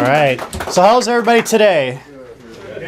All right. So how's everybody today?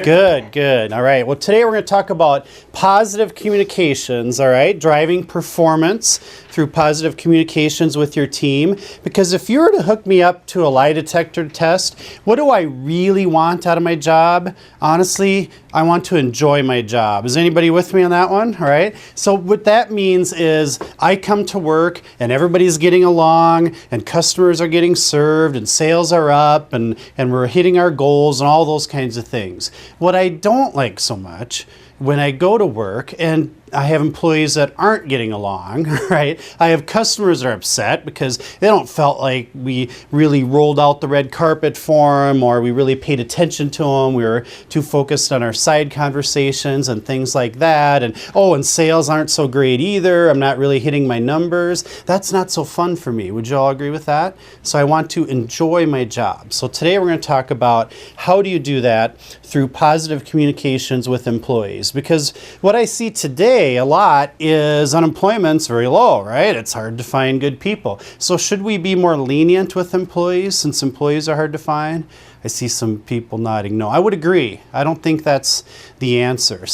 Good, good. All right. Well, today we're going to talk about positive communications, all right? Driving performance through positive communications with your team. Because if you were to hook me up to a lie detector test, what do I really want out of my job? Honestly, I want to enjoy my job. Is anybody with me on that one? All right. So what that means is I come to work and everybody's getting along and customers are getting served and sales are up and we're hitting our goals and all those kinds of things. What I don't like so much when I go to work and I have employees that aren't getting along, right? I have customers that are upset because they don't felt like we really rolled out the red carpet for them or we really paid attention to them. We were too focused on our side conversations and things like that. And sales aren't so great either. I'm not really hitting my numbers. That's not so fun for me. Would you all agree with that? So I want to enjoy my job. So today we're going to talk about how do you do that through positive communications with employees. Because what I see today a lot is unemployment's very low, right? It's hard to find good people. So should we be more lenient with employees since employees are hard to find? I see some people nodding no. I would agree. I don't think that's the answer.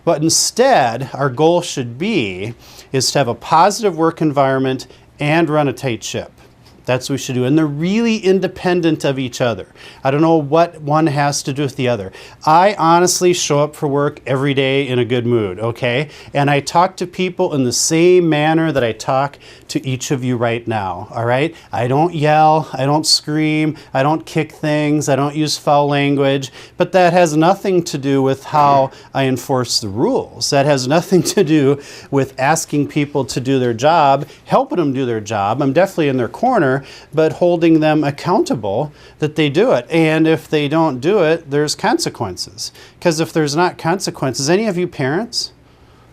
But instead, our goal should be is to have a positive work environment and run a tight ship. That's what we should do. And they're really independent of each other. I don't know what one has to do with the other. I honestly show up for work every day in a good mood, okay? And I talk to people in the same manner that I talk to each of you right now, all right? I don't yell, I don't scream, I don't kick things, I don't use foul language, but that has nothing to do with how I enforce the rules. That has nothing to do with asking people to do their job, helping them do their job. I'm definitely in their corner, but holding them accountable that they do it. And if they don't do it, there's consequences. Because if there's not consequences, any of you parents?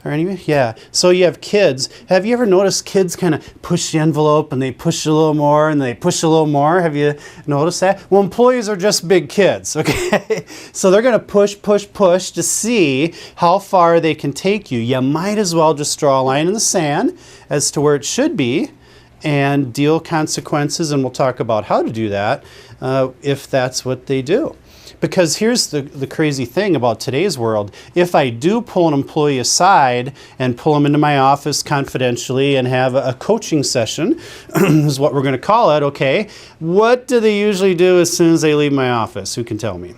Or any of you? Yeah. So you have kids. Have you ever noticed kids kind of push the envelope and they push a little more and they push a little more? Have you noticed that? Well, employees are just big kids, okay? So they're going to push to see how far they can take you. You might as well just draw a line in the sand as to where it should be and deal consequences, and we'll talk about how to do that if that's what they do. Because here's the crazy thing about today's world. If I do pull an employee aside and pull them into my office confidentially and have a coaching session, is what we're going to call it, okay, what do they usually do as soon as they leave my office? Who can tell me?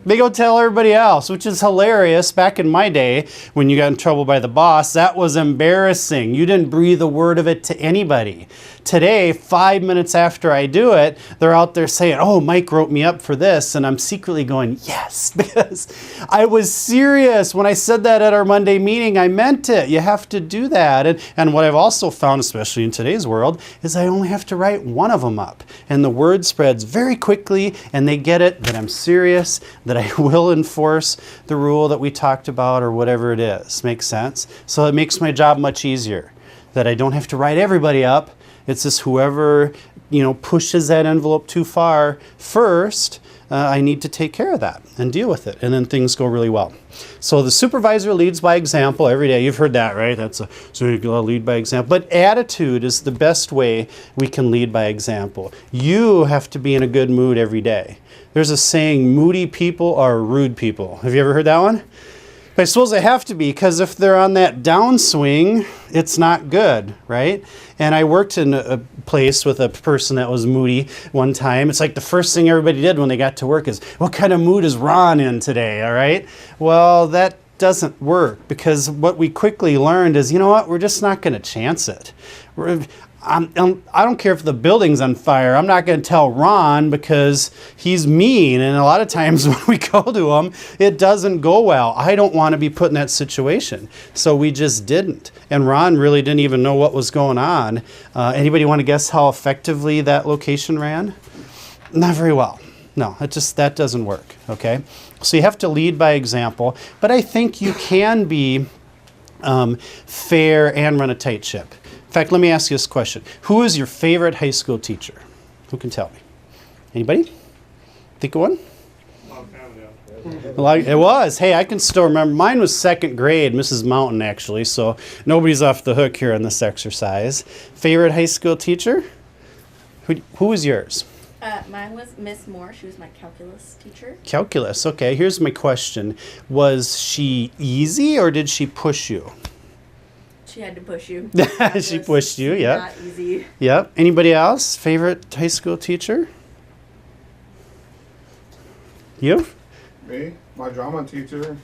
They go tell everybody else, which is hilarious. Back in my day, when you got in trouble by the boss, that was embarrassing. You didn't breathe a word of it to anybody. Today, 5 minutes after I do it, they're out there saying, oh, Mike wrote me up for this, and I'm secretly going, yes, because I was serious. When I said that at our Monday meeting, I meant it. You have to do that. And what I've also found, especially in today's world, is I only have to write one of them up. And the word spreads very quickly, and they get it that I'm serious, that I will enforce the rule that we talked about or whatever it is. Makes sense? So it makes my job much easier, that I don't have to write everybody up. It's just whoever, pushes that envelope too far first, I need to take care of that and deal with it. And then things go really well. So the supervisor leads by example every day. You've heard that, right? So you lead by example. But attitude is the best way we can lead by example. You have to be in a good mood every day. There's a saying, moody people are rude people. Have you ever heard that one? But I suppose they have to be, because if they're on that downswing, it's not good, right? And I worked in a place with a person that was moody one time. It's like the first thing everybody did when they got to work is, what kind of mood is Ron in today, all right? Well, that doesn't work, because what we quickly learned is, you know what, we're just not going to chance it. I don't care if the building's on fire. I'm not going to tell Ron because he's mean. And a lot of times when we go to him, it doesn't go well. I don't want to be put in that situation. So we just didn't. And Ron really didn't even know what was going on. Anybody want to guess how effectively that location ran? Not very well. No, that doesn't work. Okay. So you have to lead by example. But I think you can be fair and run a tight ship. In fact, let me ask you this question. Who is your favorite high school teacher? Who can tell me? Anybody? Think of one? It was. Hey, I can still remember. Mine was second grade, Mrs. Mountain, actually, so nobody's off the hook here on this exercise. Favorite high school teacher? Who was yours? Mine was Miss Moore. She was my calculus teacher. Calculus, okay. Here's my question. Was she easy or did she push you? She had to push you. She pushed you, yeah. Not easy. Yep. Anybody else? Favorite high school teacher? You? Me? My drama teacher,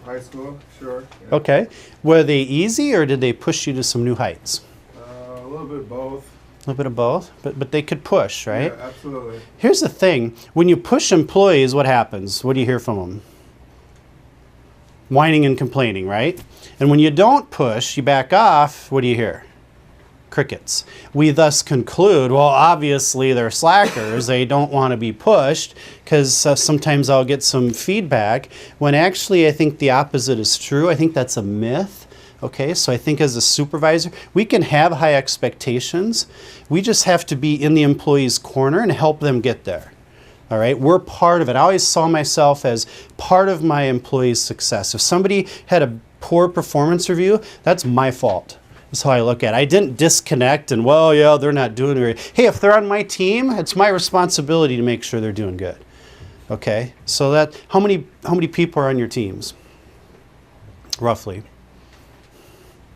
high school, sure. Yeah. Okay. Were they easy or did they push you to some new heights? A little bit both. A little bit of both, but they could push, right? Yeah, absolutely. Here's the thing. When you push employees, what happens? What do you hear from them? Whining and complaining, right? And when you don't push, you back off, what do you hear? Crickets. We thus conclude, well, obviously they're slackers. They don't want to be pushed because sometimes I'll get some feedback when actually I think the opposite is true. I think that's a myth. Okay, so I think as a supervisor, we can have high expectations. We just have to be in the employee's corner and help them get there. All right, we're part of it. I always saw myself as part of my employee's success. If somebody had a poor performance review, that's my fault. That's how I look at it. I didn't disconnect and, well, yeah, they're not doing great. Hey, if they're on my team, it's my responsibility to make sure they're doing good. Okay, so that how many people are on your teams, roughly?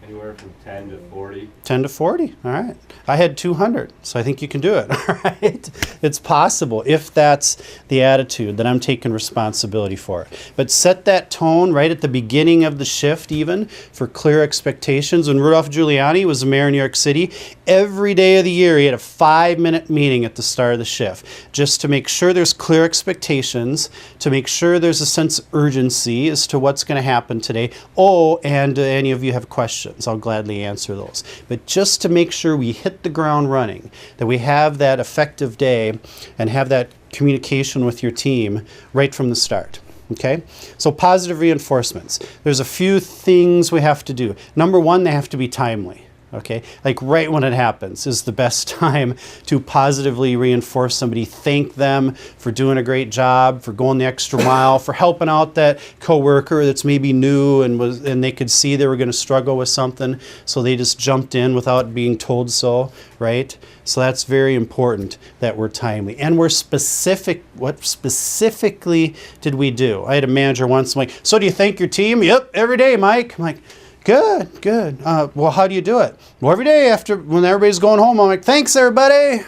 Anywhere from 10 to 40. 10 to 40, all right. I had 200, so I think you can do it, all right? It's possible if that's the attitude that I'm taking responsibility for it. But set that tone right at the beginning of the shift even for clear expectations. When Rudolph Giuliani was the mayor of New York City, every day of the year he had a 5-minute meeting at the start of the shift just to make sure there's clear expectations, to make sure there's a sense of urgency as to what's going to happen today. Oh, and any of you have questions, I'll gladly answer those. But just to make sure we hit the ground running, that we have that effective day and have that communication with your team right from the start. Okay? So positive reinforcements. There's a few things we have to do. Number one, they have to be timely. Okay, like right when it happens is the best time to positively reinforce somebody. Thank them for doing a great job, for going the extra mile, for helping out that coworker that's maybe new and they could see they were going to struggle with something, so they just jumped in without being told so, right? So that's very important that we're timely and we're specific. What specifically did we do? I had a manager once. I'm like, so do you thank your team? Yep, every day, Mike. I'm like, good, good. Well, how do you do it? Well, every day after, when everybody's going home, I'm like, thanks, everybody.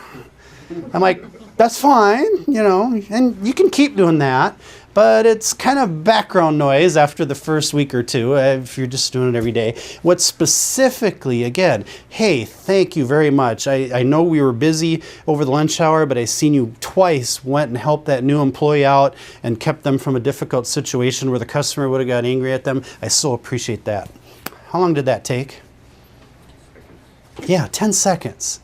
I'm like, that's fine, you know, and you can keep doing that, but it's kind of background noise after the first week or two if you're just doing it every day. What specifically, again, hey, thank you very much. I know we were busy over the lunch hour, but I seen you twice, went and helped that new employee out and kept them from a difficult situation where the customer would have got angry at them. I so appreciate that. How long did that take? Yeah, 10 seconds.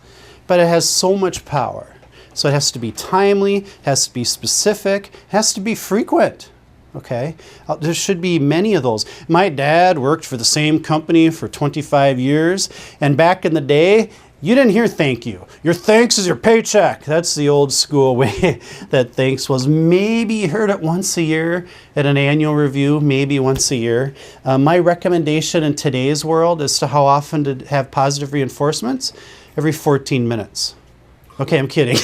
But it has so much power. So it has to be timely, has to be specific, has to be frequent. Okay? There should be many of those. My dad worked for the same company for 25 years, and back in the day, you didn't hear thank you. Your thanks is your paycheck. That's the old school way that thanks was. Maybe you heard it once a year at an annual review, maybe once a year. My recommendation in today's world as to how often to have positive reinforcements, every 14 minutes. Okay, I'm kidding.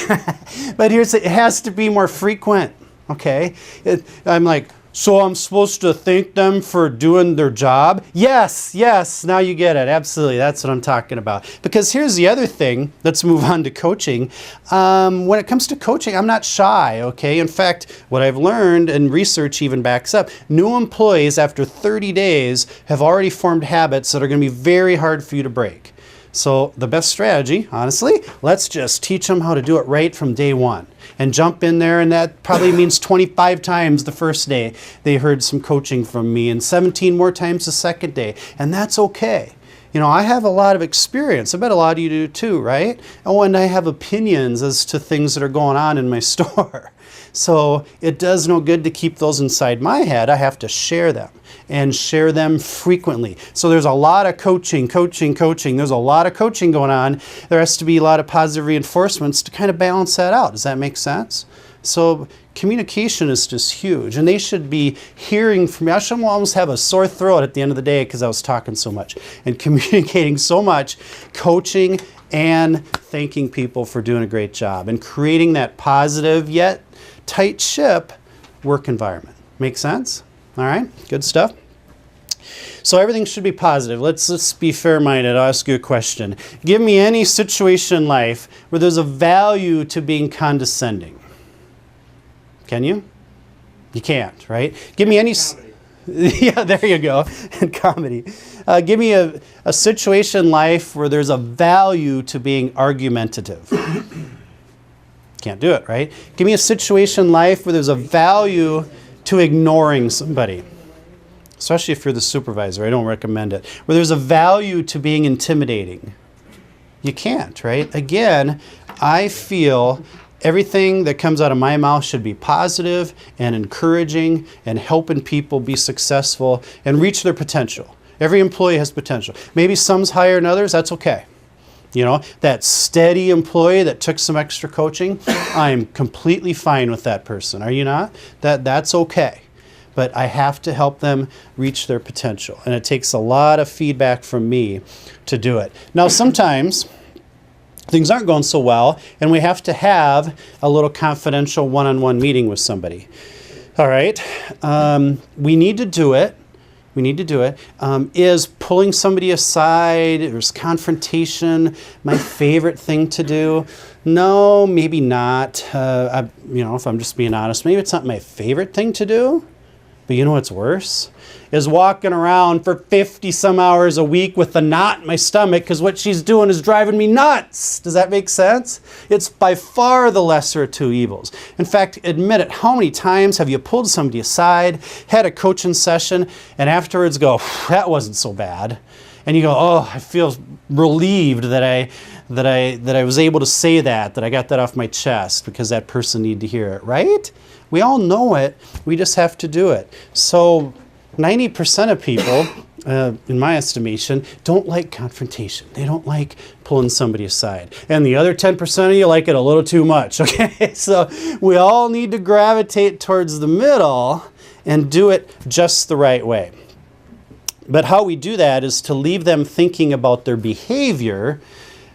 But it has to be more frequent, okay? I'm like, so I'm supposed to thank them for doing their job? Yes, yes, now you get it. Absolutely, that's what I'm talking about. Because here's the other thing. Let's move on to coaching. When it comes to coaching, I'm not shy, okay? In fact, what I've learned, and research even backs up, new employees after 30 days have already formed habits that are going to be very hard for you to break. So the best strategy, honestly, let's just teach them how to do it right from day one and jump in there, and that probably means 25 times the first day they heard some coaching from me and 17 more times the second day, and that's okay. You know, I have a lot of experience. I bet a lot of you do too, right? Oh, and I have opinions as to things that are going on in my store. So it does no good to keep those inside my head. I have to share them and share them frequently. So there's a lot of coaching. There's a lot of coaching going on. There has to be a lot of positive reinforcements to kind of balance that out. Does that make sense? So communication is just huge, and they should be hearing from me. I should almost have a sore throat at the end of the day because I was talking so much and communicating so much, coaching and thanking people for doing a great job and creating that positive yet tight ship work environment. Make sense? All right, good stuff. So everything should be positive. Let's be fair-minded. I'll ask you a question. Give me any situation in life where there's a value to being condescending. Can you? You can't, right? Give me any... Yeah, there you go. In comedy. Give me a situation in life where there's a value to being argumentative. Can't do it, right? Give me a situation in life where there's a value to ignoring somebody. Especially if you're the supervisor, I don't recommend it. Where there's a value to being intimidating. You can't, right? Again, I feel everything that comes out of my mouth should be positive and encouraging and helping people be successful and reach their potential. Every employee has potential. Maybe some's higher than others, that's okay. You know, that steady employee that took some extra coaching, I'm completely fine with that person. Are you not? That's okay. But I have to help them reach their potential. And it takes a lot of feedback from me to do it. Now, sometimes things aren't going so well, and we have to have a little confidential one-on-one meeting with somebody. All right? We need to do it. We need to do it. Is pulling somebody aside, there's confrontation, my favorite thing to do? No, maybe not. If I'm just being honest, maybe it's not my favorite thing to do. But you know what's worse? Is walking around for 50 some hours a week with a knot in my stomach because what she's doing is driving me nuts. Does that make sense? It's by far the lesser of two evils. In fact, admit it, how many times have you pulled somebody aside, had a coaching session, and afterwards go, that wasn't so bad. And you go, oh, I feel relieved that I was able to say that I got that off my chest because that person needed to hear it, right? We all know it, we just have to do it. So 90% of people, in my estimation, don't like confrontation. They don't like pulling somebody aside. And the other 10% of you like it a little too much, okay? So we all need to gravitate towards the middle and do it just the right way. But how we do that is to leave them thinking about their behavior,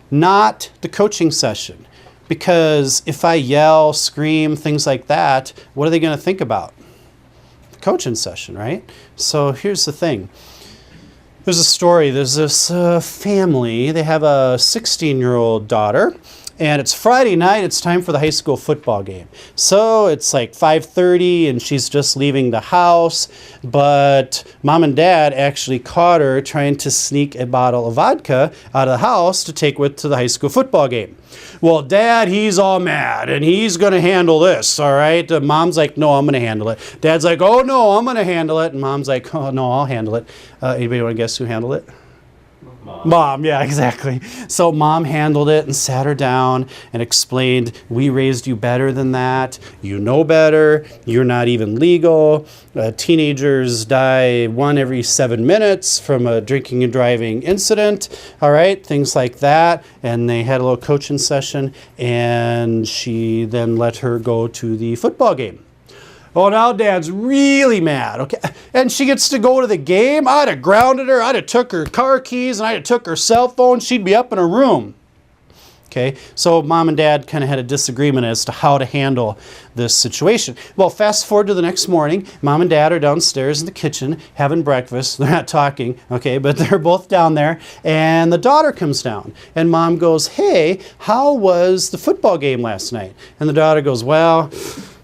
not the coaching session. Because if I yell, scream, things like that, what are they going to think about? The coaching session, right? So here's the thing. There's a story. There's this family. They have a 16-year-old daughter. And it's Friday night, it's time for the high school football game. So it's like 5:30 and she's just leaving the house, but mom and dad actually caught her trying to sneak a bottle of vodka out of the house to take with to the high school football game. Well, dad, he's all mad and he's going to handle this, all right? Mom's like, no, I'm going to handle it. Dad's like, oh, no, I'm going to handle it. And mom's like, oh, no, I'll handle it. Anybody want to guess who handled it? Mom, yeah, exactly. So mom handled it and sat her down and explained, we raised you better than that. You know better. You're not even legal. Teenagers die 1 every 7 minutes from a drinking and driving incident. All right, things like that. And they had a little coaching session, and she then let her go to the football game. Oh, now Dad's really mad, okay? And she gets to go to the game? I'd have grounded her, I'd have took her car keys, and I'd have took her cell phone. She'd be up in her room. Okay, so mom and dad kind of had a disagreement as to how to handle this situation. Well, fast forward to the next morning. Mom and dad are downstairs in the kitchen having breakfast. They're not talking, okay, but they're both down there. And the daughter comes down. And mom goes, hey, how was the football game last night? And the daughter goes, well,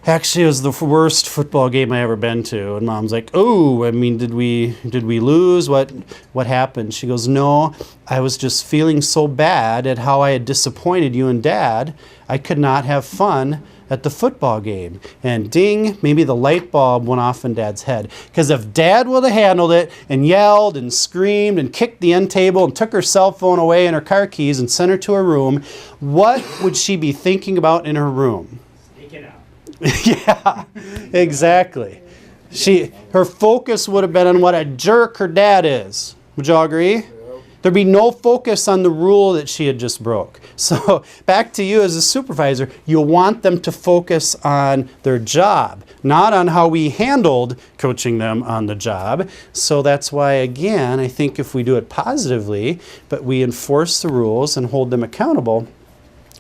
actually, it was the worst football game I ever been to. And mom's like, oh, I mean, did we lose? What happened? She goes, no, I was just feeling so bad at how I had disappointed you and Dad. I could not have fun at the football game. And ding, maybe the light bulb went off in Dad's head. Because if Dad would have handled it and yelled and screamed and kicked the end table and took her cell phone away and her car keys and sent her to her room, what would she be thinking about in her room? Yeah, exactly. Her focus would have been on what a jerk her dad is. Would you all agree? There'd be no focus on the rule that she had just broke. So back to you as a supervisor, you want them to focus on their job, not on how we handled coaching them on the job. So that's why, again, I think if we do it positively, but we enforce the rules and hold them accountable,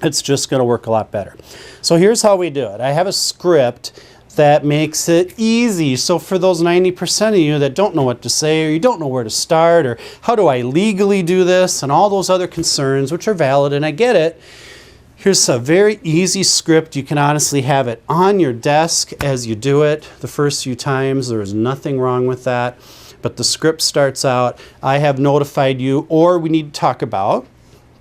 it's just going to work a lot better. So here's how we do it. I have a script that makes it easy. So for those 90% of you that don't know what to say, or you don't know where to start, or how do I legally do this, and all those other concerns, which are valid, and I get it, here's a very easy script. You can honestly have it on your desk as you do it the first few times. There's nothing wrong with that. But the script starts out, I have notified you, or we need to talk about,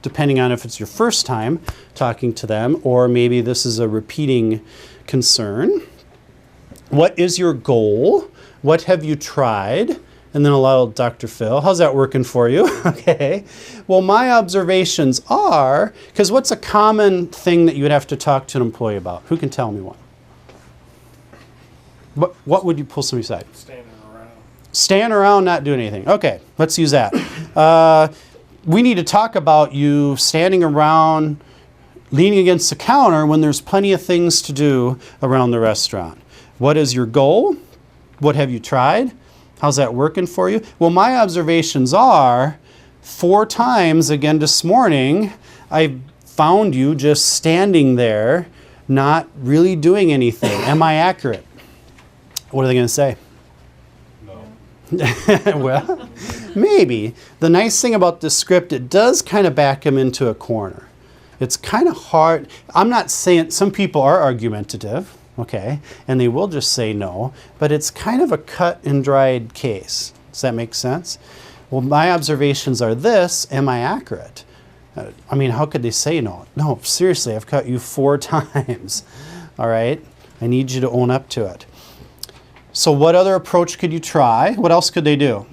depending on if it's your first time talking to them, or maybe this is a repeating concern. What is your goal? What have you tried? And then allow Dr. Phil. How's that working for you? Okay. Well, my observations are, because what's a common thing that you would have to talk to an employee about? Who can tell me one? What would you pull somebody aside? Standing around. Stand around, not doing anything. Okay, let's use that. We need to talk about you standing around, leaning against the counter when there's plenty of things to do around the restaurant. What is your goal? What have you tried? How's that working for you? Well, my observations are 4 times again this morning, I found you just standing there, not really doing anything. Am I accurate? What are they going to say? No. Well, maybe. The nice thing about this script, it does kind of back them into a corner. It's kind of hard. I'm not saying, some people are argumentative, okay, and they will just say no, but it's kind of a cut and dried case. Does that make sense? Well, my observations are this: am I accurate? I mean, how could they say no? No, seriously, I've cut you 4 times. All right? I need you to own up to it. So what other approach could you try? What else could they do?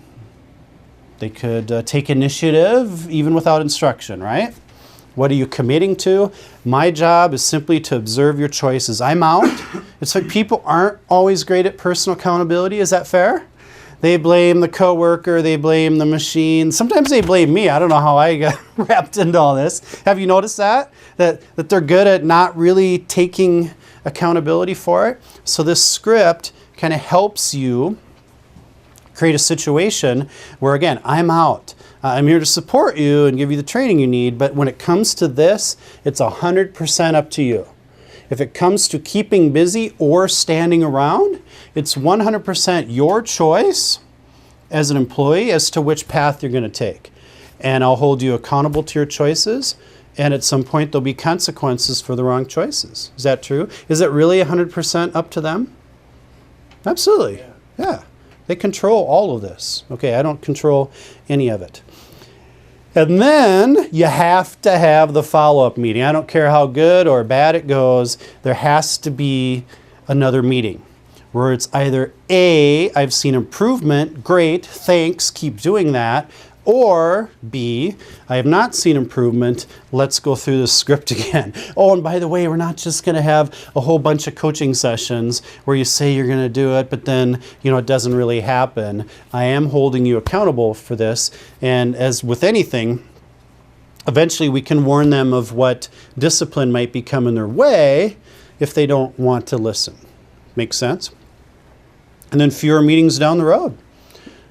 They could take initiative even without instruction, right? What are you committing to? My job is simply to observe your choices. I'm out. It's like people aren't always great at personal accountability. Is that fair? They blame the coworker. They blame the machine. Sometimes they blame me. I don't know how I got wrapped into all this. Have you noticed that? That they're good at not really taking accountability for it? So this script kind of helps you create a situation where, again, I'm out. I'm here to support you and give you the training you need, but when it comes to this, it's 100% up to you. If it comes to keeping busy or standing around, it's 100% your choice as an employee as to which path you're going to take. And I'll hold you accountable to your choices, and at some point there'll be consequences for the wrong choices. Is that true? Is it really 100% up to them? Absolutely. Yeah. They control all of this. Okay, I don't control any of it. And then you have to have the follow-up meeting. I don't care how good or bad it goes, there has to be another meeting where it's either A, I've seen improvement, great, thanks, keep doing that, or B, I have not seen improvement, let's go through the script again. Oh, and by the way, we're not just going to have a whole bunch of coaching sessions where you say you're going to do it, but then, it doesn't really happen. I am holding you accountable for this, and as with anything, eventually we can warn them of what discipline might be coming their way if they don't want to listen. Make sense? And then fewer meetings down the road.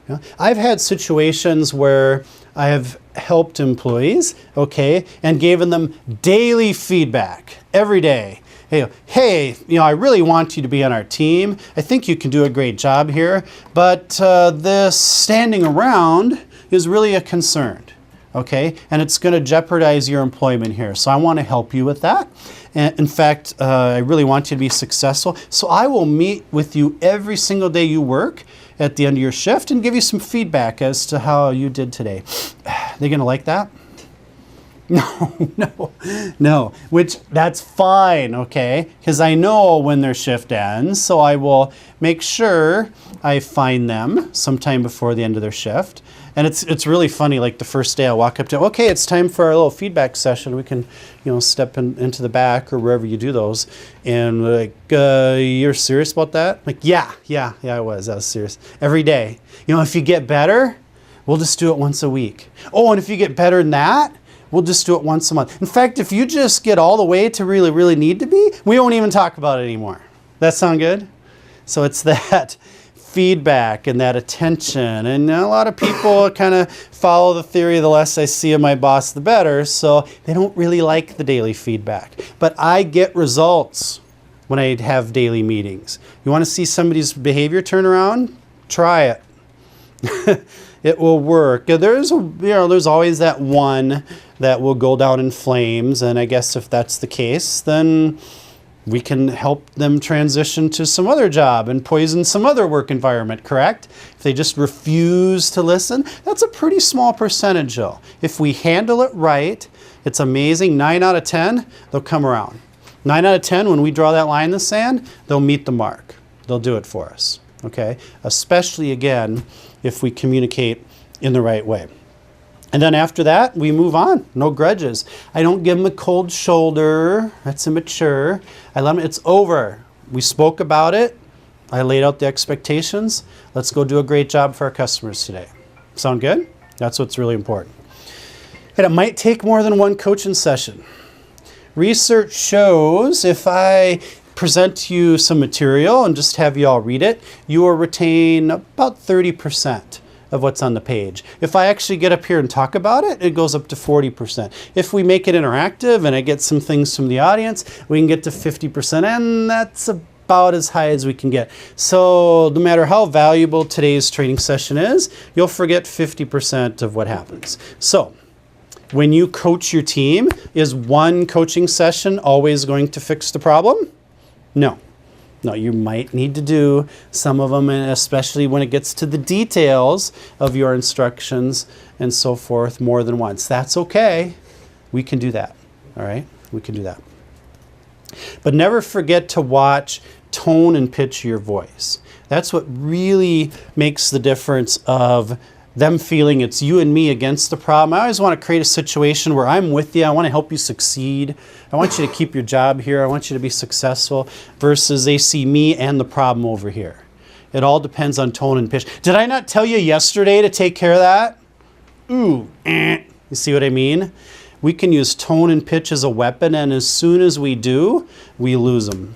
Yeah. I've had situations where I have helped employees, okay, and given them daily feedback every day. Hey, I really want you to be on our team. I think you can do a great job here, but this standing around is really a concern, okay, and it's going to jeopardize your employment here. So I want to help you with that. And in fact, I really want you to be successful. So I will meet with you every single day you work at the end of your shift and give you some feedback as to how you did today. They going to like that? No. Which, that's fine, okay? Because I know when their shift ends, so I will make sure I find them sometime before the end of their shift. And it's really funny, like the first day I walk up to, okay, it's time for our little feedback session. We can, step into the back or wherever you do those. And like, you're serious about that? Like, yeah, I was serious. Every day. If you get better, we'll just do it once a week. Oh, and if you get better than that, we'll just do it once a month. In fact, if you just get all the way to really, really need to be, we won't even talk about it anymore. That sound good? So it's that feedback and that attention. And a lot of people kind of follow the theory, the less I see of my boss, the better. So they don't really like the daily feedback. But I get results when I have daily meetings. You want to see somebody's behavior turn around? Try it. It will work. There's always that one that will go down in flames. And I guess if that's the case, then we can help them transition to some other job and poison some other work environment, correct? If they just refuse to listen, that's a pretty small percentage though. If we handle it right, it's amazing. 9 out of 10, they'll come around. 9 out of 10, when we draw that line in the sand, they'll meet the mark. They'll do it for us, okay? Especially, again, if we communicate in the right way. And then after that, we move on. No grudges. I don't give them a cold shoulder. That's immature. I let them, it's over. We spoke about it. I laid out the expectations. Let's go do a great job for our customers today. Sound good? That's what's really important. And it might take more than one coaching session. Research shows if I present to you some material and just have you all read it, you will retain about 30% of what's on the page. If I actually get up here and talk about it, it goes up to 40%. If we make it interactive and I get some things from the audience, we can get to 50%, and that's about as high as we can get. So no matter how valuable today's training session is, you'll forget 50% of what happens. So when you coach your team, is one coaching session always going to fix the problem? No. No, you might need to do some of them, and especially when it gets to the details of your instructions and so forth, more than once. That's okay. We can do that. All right? We can do that. But never forget to watch tone and pitch of your voice. That's what really makes the difference of them feeling it's you and me against the problem. I always want to create a situation where I'm with you. I want to help you succeed. I want you to keep your job here. I want you to be successful, versus they see me and the problem over here. It all depends on tone and pitch. Did I not tell you yesterday to take care of that? Ooh, You see what I mean? We can use tone and pitch as a weapon, and as soon as we do, we lose them.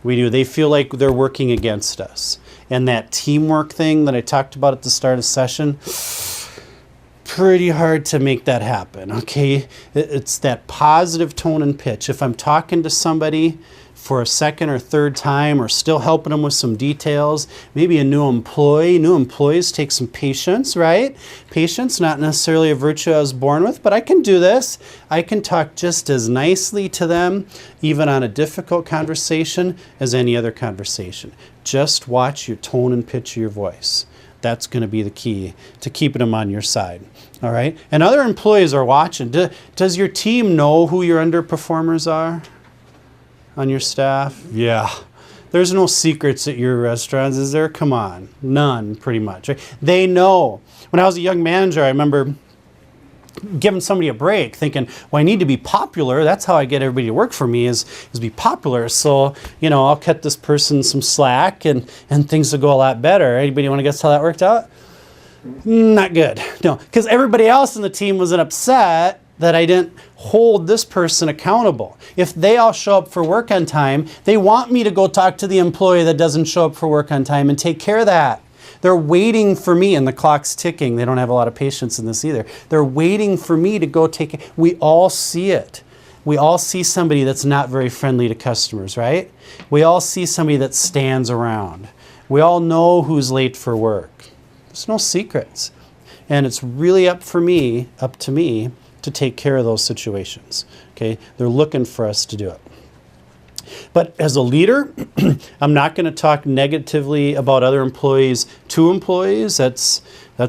We do. They feel like they're working against us. And that teamwork thing that I talked about at the start of the session, pretty hard to make that happen, okay? It's that positive tone and pitch. If I'm talking to somebody for a second or third time, or still helping them with some details, maybe a new employee. New employees take some patience, right? Patience, not necessarily a virtue I was born with, but I can do this. I can talk just as nicely to them, even on a difficult conversation, as any other conversation. Just watch your tone and pitch of your voice. That's going to be the key to keeping them on your side. All right? And other employees are watching. Does your team know who your underperformers are on your staff? Yeah. There's no secrets at your restaurants, is there? Come on. None, pretty much. Right? They know. When I was a young manager, I remember giving somebody a break, thinking, well, I need to be popular. That's how I get everybody to work for me, is be popular. So, I'll cut this person some slack and things will go a lot better. Anybody want to guess how that worked out? Not good. No, because everybody else in the team was upset that I didn't hold this person accountable. If they all show up for work on time, they want me to go talk to the employee that doesn't show up for work on time and take care of that. They're waiting for me, and the clock's ticking. They don't have a lot of patience in this either. They're waiting for me to go take it. We all see it. We all see somebody that's not very friendly to customers, right? We all see somebody that stands around. We all know who's late for work. There's no secrets. And it's really up to me to take care of those situations. Okay? They're looking for us to do it. But as a leader, I'm not going to talk negatively about other employees to employees. That's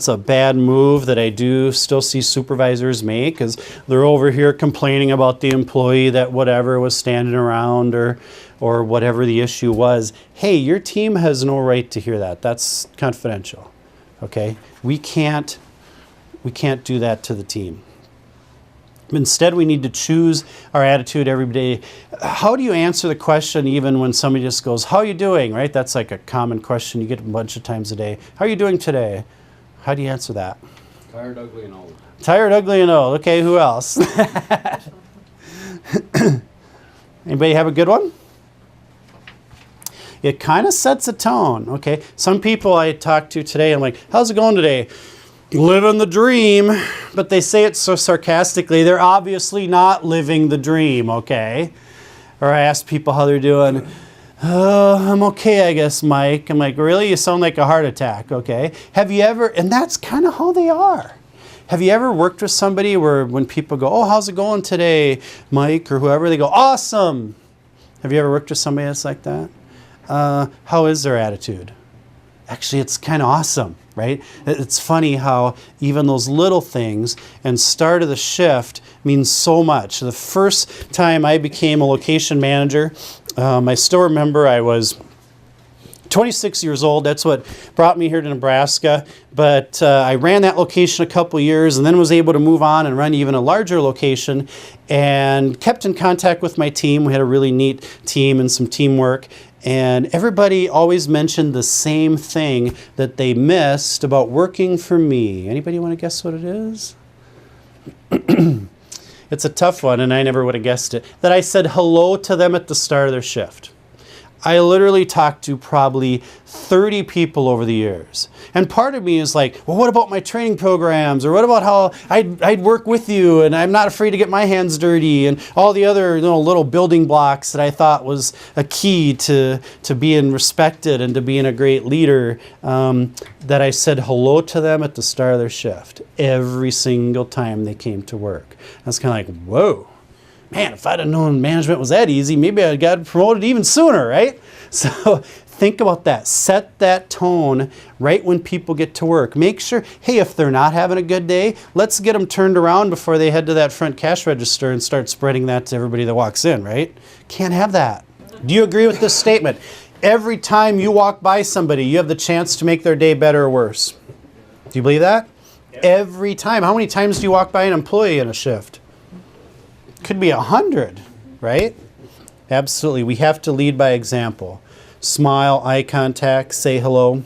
a bad move that I do still see supervisors make, because they're over here complaining about the employee that whatever was standing around or whatever the issue was. Hey, your team has no right to hear that. That's confidential. Okay? We can't do that to the team. Instead, we need to choose our attitude every day. How do you answer the question even when somebody just goes, how are you doing, right? That's like a common question you get a bunch of times a day. How are you doing today? How do you answer that? Tired, ugly, and old. Tired, ugly, and old. Okay, who else? Anybody have a good one? It kind of sets a tone, okay? Some people I talked to today, I'm like, how's it going today? Living the dream. But they say it so sarcastically, they're obviously not living the dream, okay? Or I ask people how they're doing. Oh, I'm okay, I guess, Mike. I'm like, really? You sound like a heart attack, okay? Have you ever, and that's kind of how they are. Have you ever worked with somebody where when people go, oh, how's it going today, Mike, or whoever, they go, awesome. Have you ever worked with somebody that's like that? How is their attitude? Actually, it's kind of awesome, right? It's funny how even those little things and start of the shift means so much. The first time I became a location manager, I still remember I was 26 years old. That's what brought me here to Nebraska. But I ran that location a couple years and then was able to move on and run even a larger location and kept in contact with my team. We had a really neat team and some teamwork. And everybody always mentioned the same thing that they missed about working for me. Anybody want to guess what it is? It's a tough one, and I never would have guessed it. That I said hello to them at the start of their shift. I literally talked to probably 30 people over the years. And part of me is like, well, what about my training programs? Or what about how I'd work with you and I'm not afraid to get my hands dirty and all the other little building blocks that I thought was a key to being respected and to being a great leader, that I said hello to them at the start of their shift every single time they came to work. I was kind of like, whoa. Man, if I'd have known management was that easy, maybe I got promoted even sooner, right? So think about that. Set that tone right when people get to work. Make sure, hey, if they're not having a good day, let's get them turned around before they head to that front cash register and start spreading that to everybody that walks in, right? Can't have that. Do you agree with this statement? Every time you walk by somebody, you have the chance to make their day better or worse. Do you believe that? Yep. Every time. How many times do you walk by an employee in a shift? Could be 100, right? Absolutely. We have to lead by example. Smile, eye contact, say hello,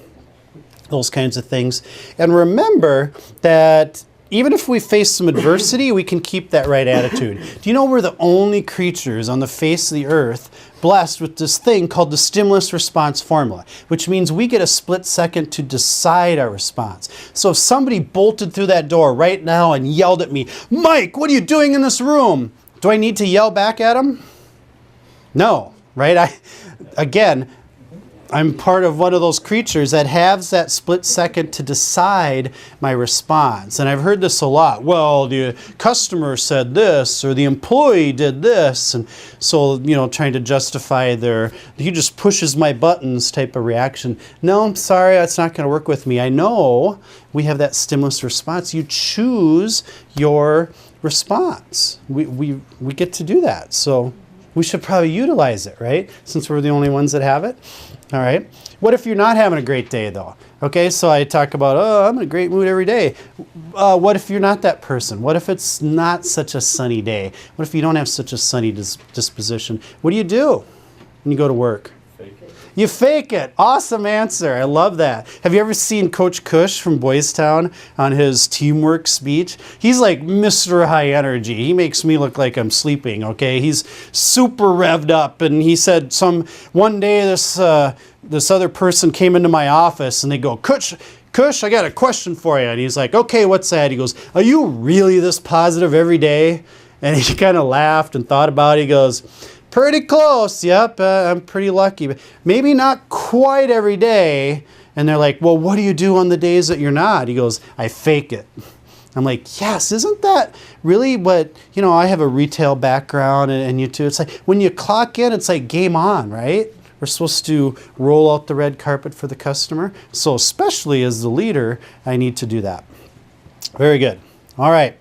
those kinds of things. And remember that even if we face some adversity, we can keep that right attitude. Do you know we're the only creatures on the face of the earth blessed with this thing called the stimulus response formula, which means we get a split second to decide our response. So if somebody bolted through that door right now and yelled at me, Mike, what are you doing in this room? Do I need to yell back at him? No, right? I'm part of one of those creatures that has that split second to decide my response. And I've heard this a lot. Well, the customer said this, or the employee did this. And so, trying to justify he just pushes my buttons type of reaction. No, I'm sorry, that's not going to work with me. I know we have that stimulus response. You choose your response. We get to do that. So we should probably utilize it, right? Since we're the only ones that have it. All right. What if you're not having a great day, though? Okay, so I talk about, I'm in a great mood every day. What if you're not that person? What if it's not such a sunny day? What if you don't have such a sunny disposition? What do you do when you go to work? Fake it. You fake it. Awesome answer. I love that. Have you ever seen Coach Cush from Boys Town on his teamwork speech? He's like Mr. High Energy. He makes me look like I'm sleeping, okay? He's super revved up, and he said one day this other person came into my office and they go, Cush, I got a question for you. And he's like, okay, what's that? He goes, are you really this positive every day? And he kind of laughed and thought about it. He goes, pretty close. Yep, I'm pretty lucky. But maybe not quite every day. And they're like, well, what do you do on the days that you're not? He goes, I fake it. I'm like, yes, isn't that really what, I have a retail background and you too. It's like when you clock in, it's like game on, right? We're supposed to roll out the red carpet for the customer. So especially as the leader, I need to do that. Very good. All right.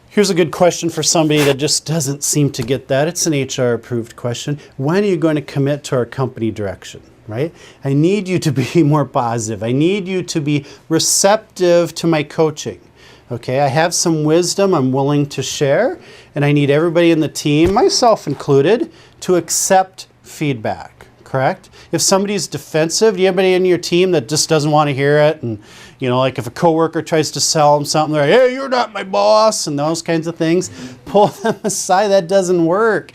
Here's a good question for somebody that just doesn't seem to get that. It's an HR approved question. When are you going to commit to our company direction, right? I need you to be more positive. I need you to be receptive to my coaching. Okay, I have some wisdom I'm willing to share, and I need everybody in the team, myself included, to accept feedback, correct? If somebody's defensive, do you have anybody in your team that just doesn't want to hear it and You know, like if a coworker tries to sell them something, they're like, hey, you're not my boss, and those kinds of things. Pull them aside. That doesn't work.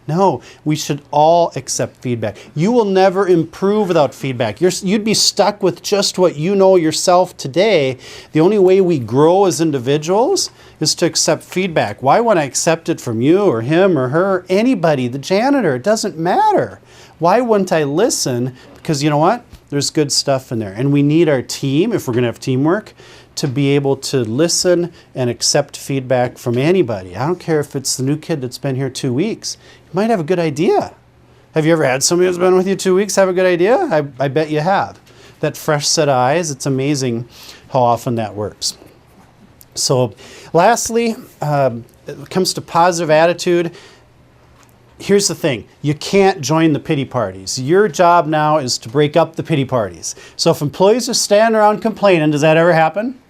No, we should all accept feedback. You will never improve without feedback. You'd be stuck with just what you know yourself today. The only way we grow as individuals is to accept feedback. Why would I accept it from you or him or her, anybody, the janitor? It doesn't matter. Why wouldn't I listen? Because you know what? There's good stuff in there. And we need our team, if we're going to have teamwork, to be able to listen and accept feedback from anybody. I don't care if it's the new kid that's been here 2 weeks. You might have a good idea. Have you ever had somebody who's been with you 2 weeks have a good idea? I bet you have. That fresh set of eyes, it's amazing how often that works. So lastly, when it comes to positive attitude, here's the thing. You can't join the pity parties. Your job now is to break up the pity parties. So if employees are standing around complaining, does that ever happen?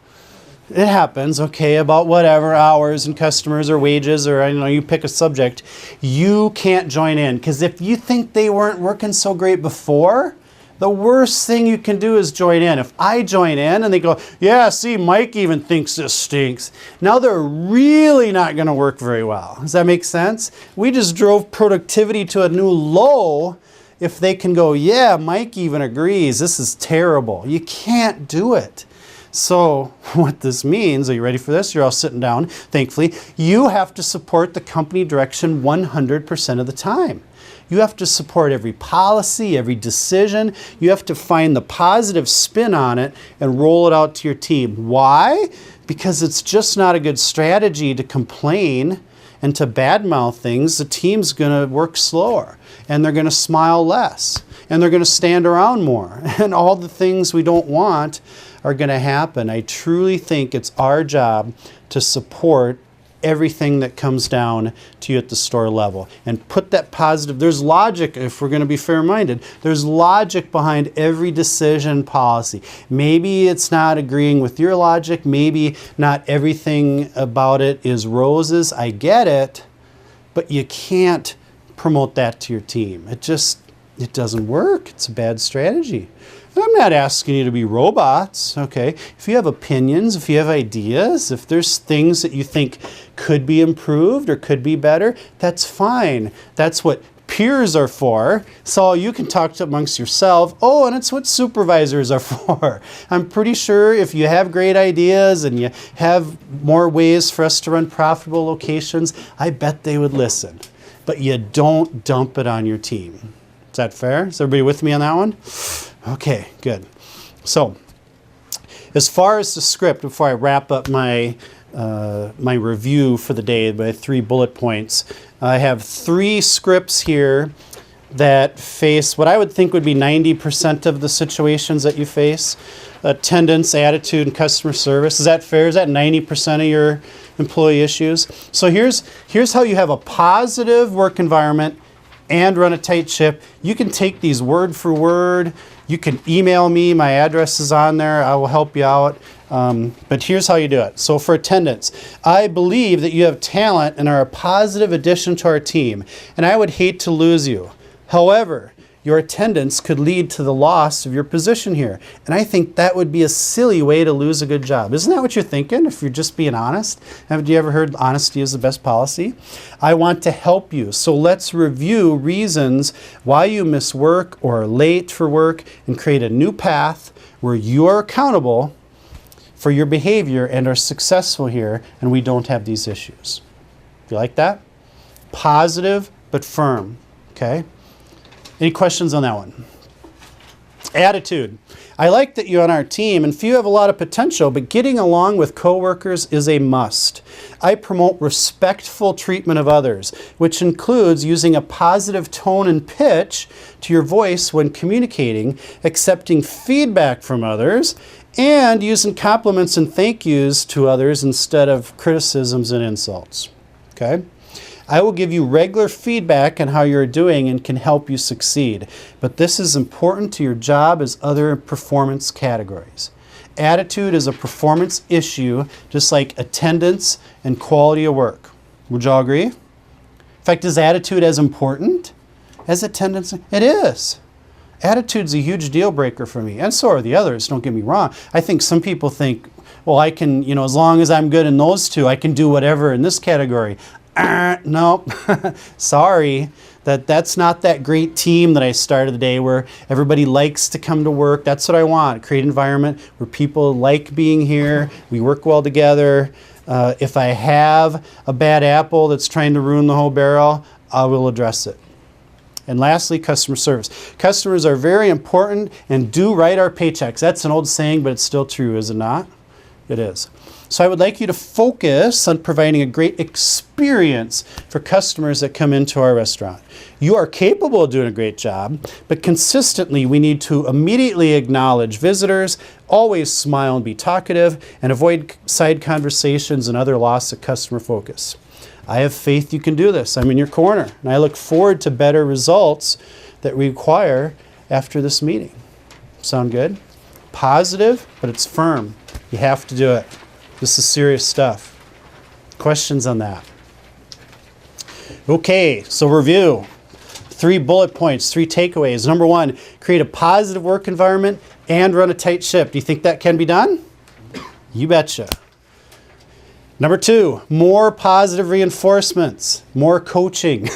It happens, okay, about whatever, hours and customers or wages or, you pick a subject. You can't join in, because if you think they weren't working so great before, the worst thing you can do is join in. If I join in and they go, yeah, see, Mike even thinks this stinks. Now they're really not going to work very well. Does that make sense? We just drove productivity to a new low if they can go, yeah, Mike even agrees. This is terrible. You can't do it. So what this means, are you ready for this? You're all sitting down, thankfully. You have to support the company direction 100% of the time. You have to support every policy, every decision. You have to find the positive spin on it and roll it out to your team. Why? Because it's just not a good strategy to complain and to badmouth things. The team's going to work slower, and they're going to smile less, and they're going to stand around more, and all the things we don't want are going to happen. I truly think it's our job to support everything that comes down to you at the store level and put that positive. There's logic, if we're going to be fair-minded, there's logic behind every decision policy. Maybe it's not agreeing with your logic. Maybe not everything about it is roses. I get it, but you can't promote that to your team. It doesn't work. It's a bad strategy. I'm not asking you to be robots, okay? If you have opinions, if you have ideas, if there's things that you think could be improved or could be better, that's fine. That's what peers are for. So you can talk to amongst yourself. Oh, and it's what supervisors are for. I'm pretty sure if you have great ideas and you have more ways for us to run profitable locations, I bet they would listen. But you don't dump it on your team. Is that fair? Is everybody with me on that one? Okay, good. So, as far as the script, before I wrap up my review for the day, my 3 bullet points, I have 3 scripts here that face what I would think would be 90% of the situations that you face. Attendance, attitude, and customer service. Is that fair? Is that 90% of your employee issues? So here's how you have a positive work environment and run a tight ship. You can take these word for word. You can email me. My address is on there. I will help you out. But here's how you do it. So for attendance, I believe that you have talent and are a positive addition to our team, and I would hate to lose you. However, your attendance could lead to the loss of your position here. And I think that would be a silly way to lose a good job. Isn't that what you're thinking, if you're just being honest? Have you ever heard honesty is the best policy? I want to help you. So let's review reasons why you miss work or are late for work and create a new path where you are accountable for your behavior and are successful here, and we don't have these issues. You like that? Positive but firm. Okay? Any questions on that one? Attitude. I like that you're on our team and few have a lot of potential, but getting along with coworkers is a must. I promote respectful treatment of others, which includes using a positive tone and pitch to your voice when communicating, accepting feedback from others, and using compliments and thank yous to others instead of criticisms and insults. Okay? I will give you regular feedback on how you're doing and can help you succeed. But this is important to your job as other performance categories. Attitude is a performance issue, just like attendance and quality of work. Would you all agree? In fact, is attitude as important as attendance? It is. Attitude's a huge deal breaker for me, and so are the others, don't get me wrong. I think some people think, well, I can, as long as I'm good in those two, I can do whatever in this category. No, sorry. That's not that great team that I started the day where everybody likes to come to work. That's what I want, create an environment where people like being here, we work well together. If I have a bad apple that's trying to ruin the whole barrel, I will address it. And lastly, customer service. Customers are very important and do write our paychecks. That's an old saying, but it's still true, is it not? It is. So I would like you to focus on providing a great experience for customers that come into our restaurant. You are capable of doing a great job, but consistently we need to immediately acknowledge visitors, always smile and be talkative, and avoid side conversations and other loss of customer focus. I have faith you can do this. I'm in your corner, and I look forward to better results that we acquire after this meeting. Sound good? Positive, but it's firm. You have to do it. This is serious stuff. Questions on that? Okay, so review. 3 bullet points, 3 takeaways. Number 1, create a positive work environment and run a tight ship. Do you think that can be done? You betcha. Number 2, more positive reinforcements, more coaching,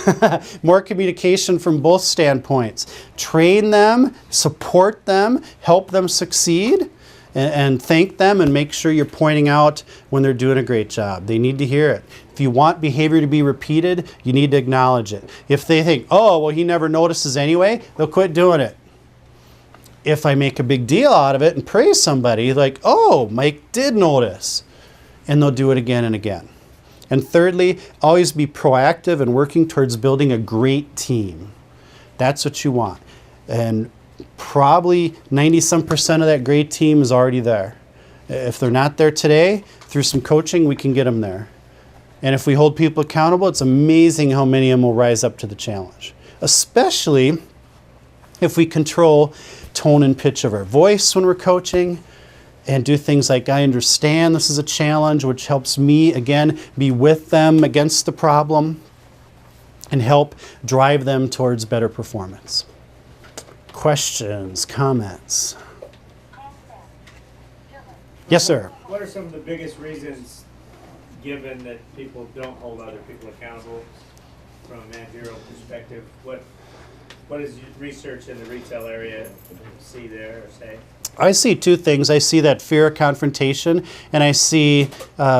more communication from both standpoints. Train them, support them, help them succeed, and thank them and make sure you're pointing out when they're doing a great job. They need to hear it. If you want behavior to be repeated, you need to acknowledge it. If they think, oh, well, he never notices anyway, they'll quit doing it. If I make a big deal out of it and praise somebody, like, oh, Mike did notice, and they'll do it again and again. And thirdly, always be proactive and working towards building a great team. That's what you want. And probably 90-some% of that great team is already there. If they're not there today, through some coaching, we can get them there. And if we hold people accountable, it's amazing how many of them will rise up to the challenge. Especially if we control tone and pitch of our voice when we're coaching and do things like, I understand this is a challenge, which helps me, again, be with them against the problem and help drive them towards better performance. Questions, comments? Yes, sir. What are some of the biggest reasons, given that people don't hold other people accountable from a managerial perspective? What does your research in the retail area see there or say? I see 2 things. I see that fear of confrontation, and I see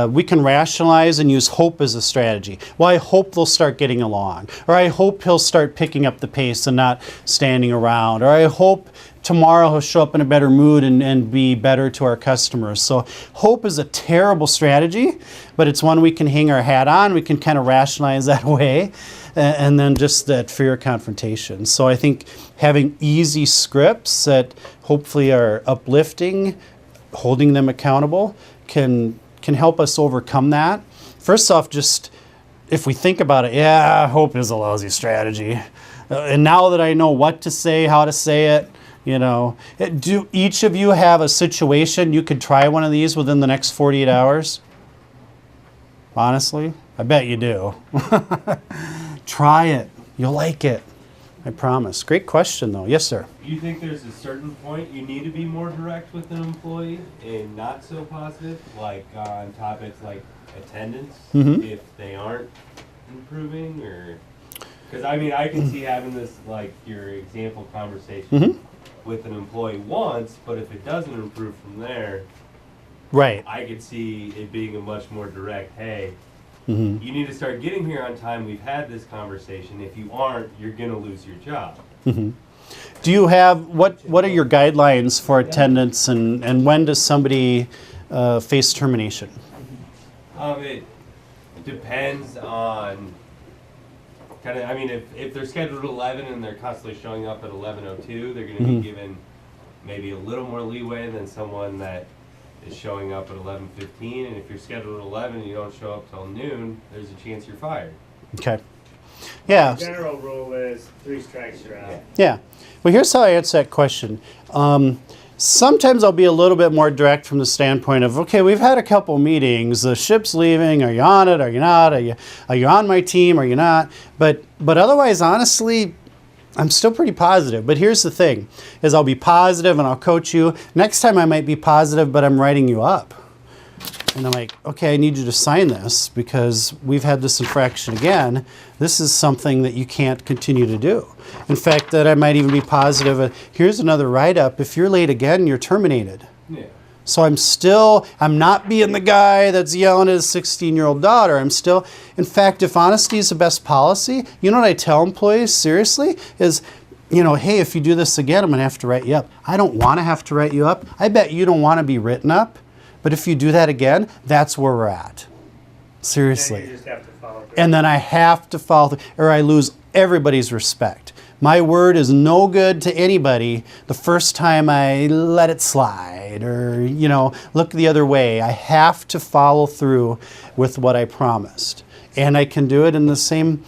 we can rationalize and use hope as a strategy. Well, I hope they'll start getting along, or I hope he'll start picking up the pace and not standing around, or I hope tomorrow he'll show up in a better mood and be better to our customers. So hope is a terrible strategy, but it's one we can hang our hat on. We can kind of rationalize that way. And then just that fear of confrontation. So I think having easy scripts that hopefully are uplifting, holding them accountable, can help us overcome that. First off, just if we think about it, yeah, hope is a lousy strategy. And now that I know what to say, how to say it, do each of you have a situation you could try one of these within the next 48 hours? Honestly, I bet you do. Try it. You'll like it. I promise. Great question, though. Yes, sir. Do you think there's a certain point you need to be more direct with an employee and not so positive, like on topics like attendance, if they aren't improving? Or because I can see having this, like your example conversation with an employee once, but if it doesn't improve from there, right, I could see it being a much more direct, hey, you need to start getting here on time. We've had this conversation. If you aren't, you're going to lose your job. Do you have, what are your guidelines for attendance, and when does somebody face termination? It depends on if they're scheduled at 11 and they're constantly showing up at 11:02, they're going to be given maybe a little more leeway than someone that is showing up at 11:15, and if you're scheduled at 11 and you don't show up till noon, there's a chance you're fired. Okay. Yeah. The general rule is 3 strikes, you're out. Yeah. Well, here's how I answer that question. Sometimes I'll be a little bit more direct from the standpoint of, okay, we've had a couple meetings. The ship's leaving. Are you on it? Are you not? Are you on my team? Are you not? But otherwise, honestly, I'm still pretty positive, but here's the thing, is I'll be positive and I'll coach you. Next time I might be positive, but I'm writing you up. And I'm like, okay, I need you to sign this because we've had this infraction again. This is something that you can't continue to do. In fact, that I might even be positive. Here's another write-up. If you're late again, you're terminated. Yeah. So I'm not being the guy that's yelling at his 16-year-old daughter. In fact, if honesty is the best policy, you know what I tell employees, seriously, is, hey, if you do this again, I'm going to have to write you up. I don't want to have to write you up. I bet you don't want to be written up. But if you do that again, that's where we're at. Seriously. And you just have to follow through. And then I have to follow through, or I lose everybody's respect. My word is no good to anybody the first time I let it slide or, look the other way. I have to follow through with what I promised. And I can do it in the same,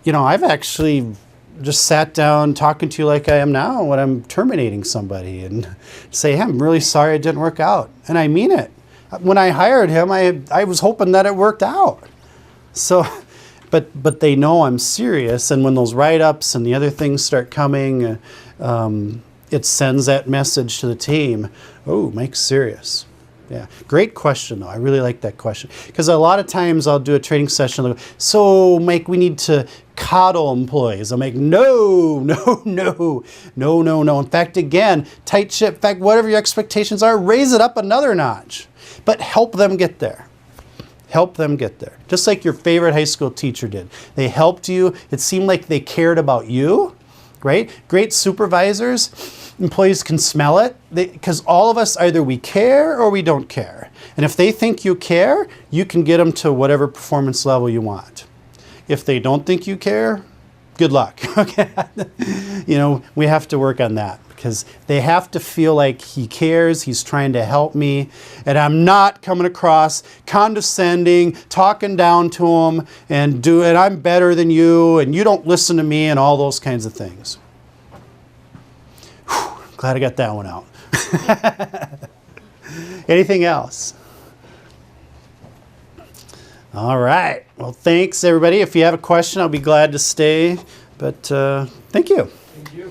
I've actually just sat down talking to you like I am now when I'm terminating somebody and say, hey, I'm really sorry it didn't work out. And I mean it. When I hired him, I was hoping that it worked out. So, but they know I'm serious. And when those write-ups and the other things start coming, it sends that message to the team. Oh, Mike's serious. Yeah, great question though. I really like that question because a lot of times I'll do a training session. Like, so Mike, we need to coddle employees. I'm like, no. In fact, again, tight ship. In fact, whatever your expectations are, raise it up another notch, but help them get there. Help them get there. Just like your favorite high school teacher did. They helped you. It seemed like they cared about you, right? Great supervisors. Employees can smell it because all of us, either we care or we don't care. And if they think you care, you can get them to whatever performance level you want. If they don't think you care, good luck. Okay, we have to work on that because they have to feel like he cares, he's trying to help me, and I'm not coming across condescending, talking down to him, and I'm better than you, and you don't listen to me, and all those kinds of things. Glad I got that one out. Anything else? All right. Well, thanks, everybody. If you have a question, I'll be glad to stay. But thank you. Thank you.